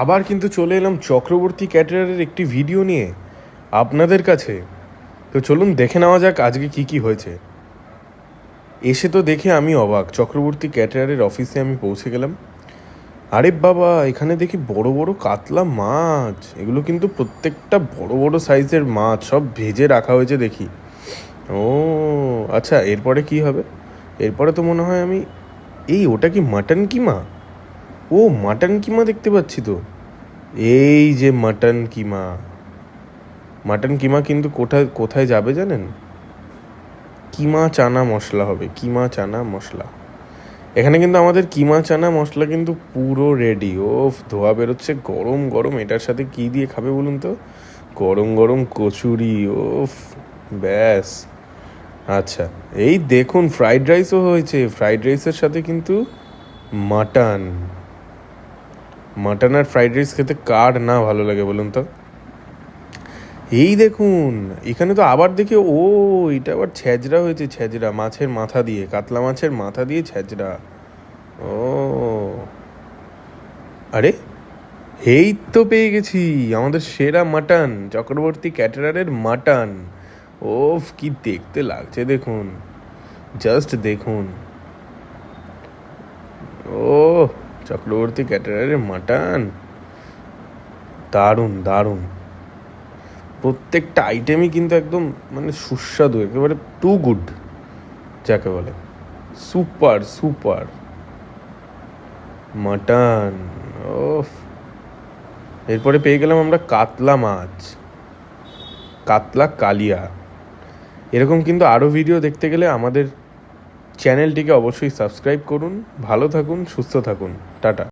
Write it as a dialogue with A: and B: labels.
A: আবার কিন্তু চলে এলাম চক্রবর্তী ক্যাটারারের একটি ভিডিও নিয়ে আপনাদের কাছে। তো চলুন দেখে নেওয়া যাক আজকে কি কি হয়েছে। এসে তো দেখে আমি অবাক, চক্রবর্তী ক্যাটারারের অফিসে আমি পৌঁছে গেলাম। আরে বাবা, এখানে দেখি বড় বড় কাতলা মাছ, এগুলো কিন্তু প্রত্যেকটা বড় বড় সাইজের মাছ, সব ভেজে রাখা হয়েছে দেখি। ও আচ্ছা, এরপরে কি হবে? এরপরে তো মনে হয় আমি ওটা কি মাটন কিমা? ও মাটন কিমা দেখতে পাচ্ছি তো। এই যে মাটন কিমা, মাটন কিমা কিন্তু কোথায় কোথায় যাবে জানেন? কিমা চানা মশলা হবে, কিমা চানা মশলা। এখানে কিন্তু আমাদের কিমা চানা মশলা কিন্তু পুরো রেডি। ওফ, ধোয়া বেরোচ্ছে গরম গরম। এটার সাথে কি দিয়ে খাবে বলুন তো? গরম গরম কচুরি। ওফ, ব্যাস। আচ্ছা, এই দেখুন ফ্রাইড রাইসও হয়েছে। ফ্রাইড রাইসের সাথে কিন্তু মাটন। মাটন আর ফ্রাইড রাইস খেতে কার না ভালো লাগে বলুন তো? এই দেখুন, এখানে তো আবার দেখি এটা আবার ছেঁচড়া হয়েছে, ছেঁচড়া মাছের মাথা দিয়ে, কাতলা মাছের মাথা দিয়ে ছেঁচড়া। ও আরে, এই তো পেয়ে গেছি আমাদের সেরা মাটন, চক্রবর্তী ক্যাটারারের মাটন। ওফ, কি দেখতে লাগছে দেখুন, জাস্ট দেখুন। ও, চক্রবর্তী ক্যাটারারের মাটন দারুণ দারুণ। প্রত্যেকটা আইটেমই কিন্তু একদম মানে সুস্বাদু, একেবারে টু গুড যাকে বলে। Super super mutton. ওফ, এরপরে পেয়ে গেলাম আমরা কাতলা মাছ, কাতলা কালিয়া। এরকম কিন্তু আরও ভিডিও দেখতে গেলে আমাদের চ্যানেলটিকে অবশ্যই সাবস্ক্রাইব করুন। ভালো থাকুন, সুস্থ থাকুন, টাটা।